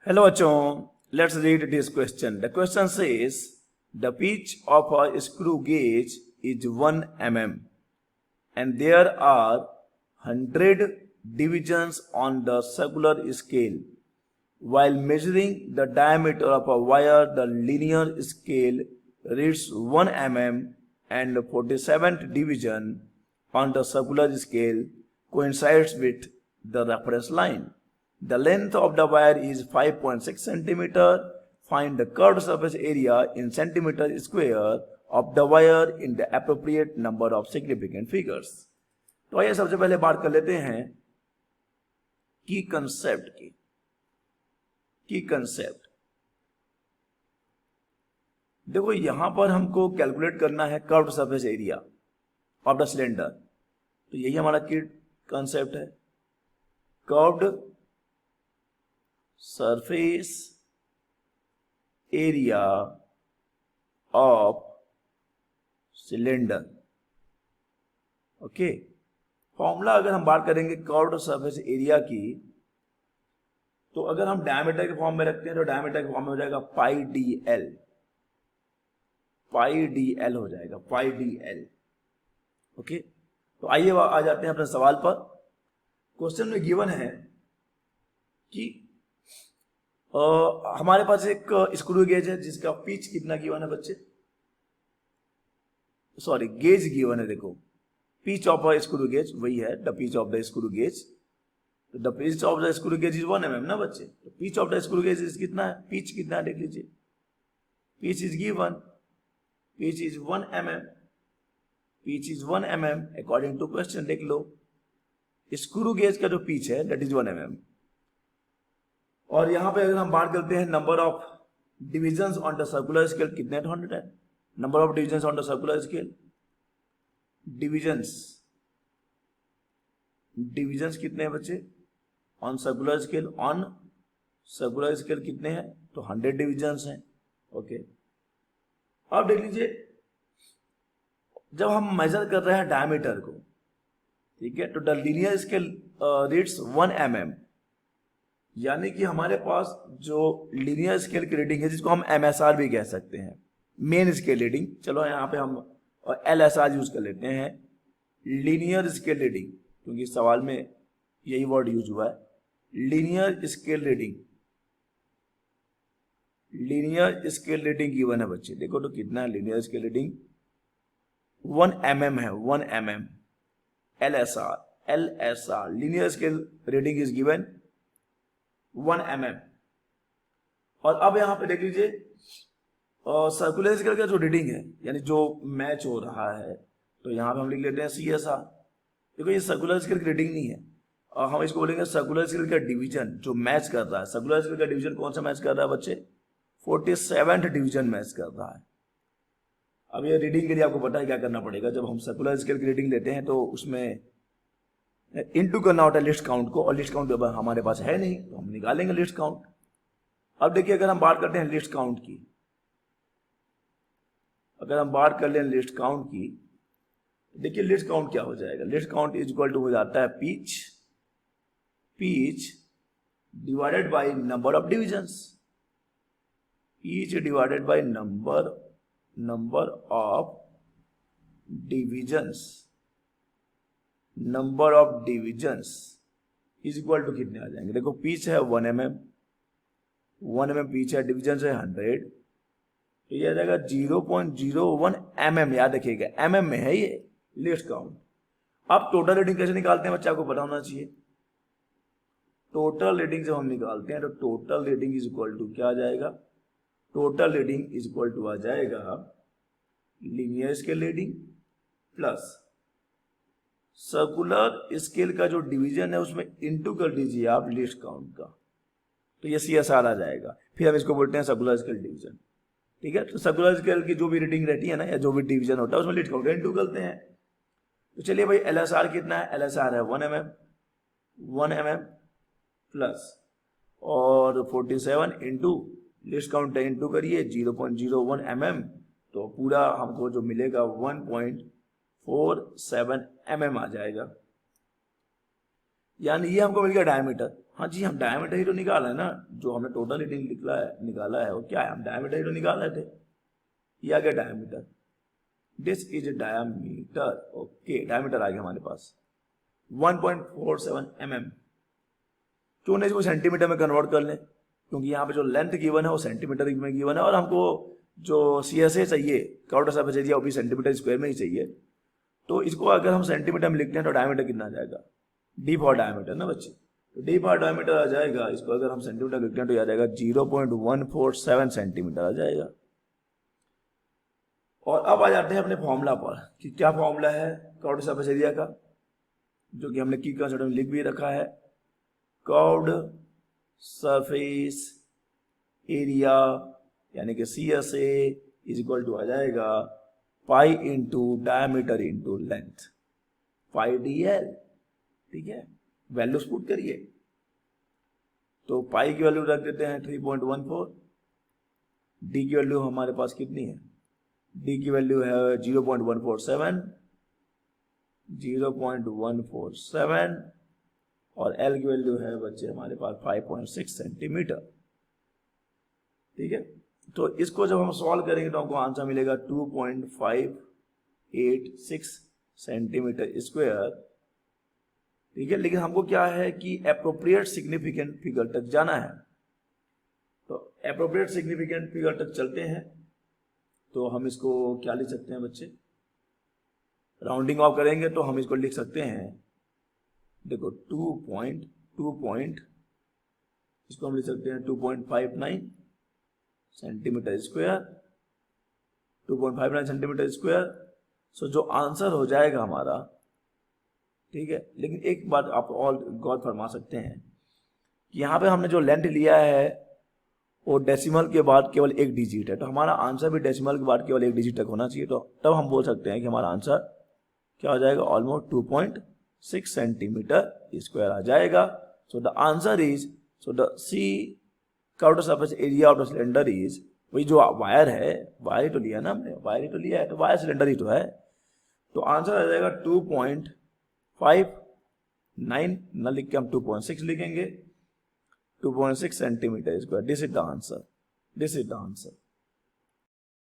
Hello bachon, let's read this question. The question says the pitch of a screw gauge is 1 mm and there are 100 divisions on the circular scale. While measuring the diameter of a wire, the linear scale reads 1 mm and 47th division on the circular scale coincides with the reference line. The length of the wire is 5.6 centimeter. Find the curved surface area in centimeter square of the wire in the appropriate number of significant figures. तो आइए सबसे पहले बात कर लेते हैं की concept की कंसेप्ट। देखो यहां पर हमको कैलकुलेट करना है curved surface area of the cylinder, तो यही हमारा की कंसेप्ट है, curved surface area of cylinder. Okay, formula अगर हम बात करेंगे कर्व्ड सरफेस एरिया की, तो अगर हम डायमीटर के फॉर्म में रखते हैं तो डायमीटर के फॉर्म में हो जाएगा पाई डी एल हो जाएगा, पाई डी एल। ओके, तो आइए आ जाते हैं अपने सवाल पर। क्वेश्चन में गिवन है कि हमारे पास एक स्क्रू गेज है जिसका पिच कितना गिवन है बच्चे, सॉरी गेज गिवन है। देखो pitch of a screw gauge वही है, the pitch of the screw gauge. तो the pitch of the screw gauge is 1 mm ना बच्चे, तो pitch of the screw gauge is कितना है, पिच कितना है देख लीजिए, pitch is given, pitch is 1 mm, pitch is 1 mm according to question. देख लो स्क्रू गेज का जो पिच है दैट इज 1 mm। और यहां पे अगर हम बात करते हैं number of divisions on the circular scale, कितने 100 है। Number of divisions on the circular scale, divisions कितने हैं बच्चे on circular scale, on circular scale कितने हैं, तो 100 डिविजन्स हैं। ओके, अब देख लीजिए जब हम मेजर कर रहे हैं डायमीटर को, ठीक है, तो the linear scale reads 1 mm, यानी कि हमारे पास जो लीनियर स्केल की रीडिंग है जिसको हम MSR भी कह सकते हैं, मेन स्केल रीडिंग, चलो यहाँ पे हम LSR यूज कर लेते हैं, लीनियर स्केल रीडिंग, क्योंकि सवाल में यही वर्ड यूज हुआ है, linear scale reading. Linear scale reading given है बच्चे, देखो तो कितना है लीनियर स्केल रीडिंग, 1 mm है, 1 mm। LSR linear scale reading is given 1 mm। और अब यहां पे देख लीजिए सर्कुलर स्केल का जो रीडिंग है, यानी जो मैच हो रहा है, तो यहां पे हम लिख लेते हैं CSR। देखो ये सर्कुलर स्केल की रीडिंग नहीं है, और हम इसको बोलेंगे सर्कुलर स्केल का डिवीजन जो मैच कर रहा है। सर्कुलर स्केल का डिवीजन कौन सा मैच कर रहा है बच्चे, 47th डिवीजन मैच कर रहा है। अब ये रीडिंग के लिए आपको पता है क्या करना पड़ेगा, जब हम सर्कुलर स्केल की रीडिंग लेते हैं तो उसमें इनटू करना होता है लिस्ट काउंट को, और लिस्ट काउंट हमारे पास है नहीं तो हम निकालेंगे लिस्ट काउंट। अब देखिए अगर हम बात करते हैं लिस्ट काउंट की, अगर हम बात कर लें लिस्ट काउंट की, देखिए लिस्ट काउंट क्या हो जाएगा, list count is equal to हो जाता है pitch divided by number of divisions, pitch divided by number of divisions, number of divisions is equal to कितने आ जाएंगे। देखो पिच है 1 mm, 1 mm पिच है, डिविजन है 100, तो ये आ जाएगा 0.01 mm। याद रखिएगा mm में है ये लिस्ट काउंट। अब टोटल रीडिंग कैसे निकालते हैं बच्चे, आपको पता होना चाहिए। टोटल रीडिंग जब हम निकालते हैं तो total reading is equal to क्या आ जाएगा, total reading is equal to आ जाएगा linear scale reading plus circular scale का जो डिवीजन है उसमें इनटू कर दीजिए आप लिस्ट काउंट का, तो ये CSR आ जाएगा। फिर हम इसको बोलते हैं सर्कुलर स्केल डिवीजन, ठीक है। तो सर्कुलर स्केल की जो भी रीडिंग रहती है ना, या जो भी डिवीजन होता है उसमें लिस्ट काउंट इनटू करते हैं। तो चलिए भाई LSR कितना है, LSR है 1 mm प्लस और 47 इंटू लिस्ट काउंट इंटू करिए 0.01 mm, तो पूरा हमको जो मिलेगा 1.47 mm आ जाएगा, यानी ये हमको मिल गया डायमीटर। हाँ जी, हम डायमीटर ही तो निकाला है ना, जो हमने टोटल रीडिंग निकाला है वो क्या है, हम डायमीटर ही तो निकाल रहे थे। ये आ गया diameter, this is diameter. Okay, diameter आ गया हमारे पास 1.47 mm। क्यों नहीं इसको सेंटीमीटर में कन्वर्ट कर लें, क्योंकि यहाँ पे जो लेंथ गिवन है वो सेंटीमीटर में गिवन है, और हमको जो CSA चाहिए, कर्व्ड सरफेस एरिया, वो भी सेंटीमीटर स्क्वायर में ही चाहिए। तो इसको अगर हम सेंटीमीटर में लिखते हैं तो डायमीटर कितना आ जाएगा, D फॉर डायमीटर ना बच्चे, तो D फॉर डायमीटर आ जाएगा। इसको अगर हम सेंटीमीटर लिखते हैं तो आ जाएगा 0.147 सेंटीमीटर आ जाएगा। और अब आ जाते हैं अपने फॉर्मूला पर कि क्या फॉर्मूला है कर्व्ड सरफेस एरिया का, जो कि हमने की कंसेप्ट में लिख भी रखा है। कर्व्ड सरफेस एरिया यानी कि CSA इज इक्वल टू आ जाएगा pi into diameter into length, pi DL। ठीक है, वैल्यूज पुट करिए, तो पाई की वैल्यू रख देते हैं 3.14, डी की वैल्यू हमारे पास कितनी है, डी की वैल्यू है 0.147, 0.147, और एल की वैल्यू है बच्चे हमारे पास 5.6 सेंटीमीटर। ठीक है, तो इसको जब हम सॉल्व करेंगे तो हमको आंसर मिलेगा 2.586 सेंटीमीटर स्क्वायर। ठीक है, लेकिन हमको क्या है कि एप्रोप्रिएट सिग्निफिकेंट फिगर तक जाना है, तो एप्रोप्रिएट सिग्निफिकेंट फिगर तक चलते हैं। तो हम इसको क्या लिख सकते हैं बच्चे, राउंडिंग ऑफ करेंगे तो हम इसको लिख सकते हैं, देखो 2.2 इसको हम लिख सकते हैं 2.59 सेंटीमीटर स्क्वायर, 2.59 सेंटीमीटर स्क्वायर। सो जो आंसर हो जाएगा हमारा, ठीक है, लेकिन एक बात आप और गौर फरमा सकते हैं कि यहाँ पे हमने जो लेंथ लिया है वो डेसिमल के बाद केवल एक डिजिट है, तो हमारा आंसर भी डेसिमल के बाद केवल एक डिजिट तक होना चाहिए। तो तब हम बोल सकते हैं कि हमारा आंसर क्या हो जाएगा, ऑलमोस्ट 2.6 सेंटीमीटर स्क्वायर आ जाएगा। So the answer is, so the C curved surface area of the cylinder is, वही जो वायर है, वायर ही तो लिया ना हमने, वायर ही तो लिया है, तो वायर सिलेंडर ही तो है, तो आंसर आ जाएगा 2.59, न लिख के हम 2.6 लिखेंगे, 2.6 centimetre square. This is the answer, this is the answer.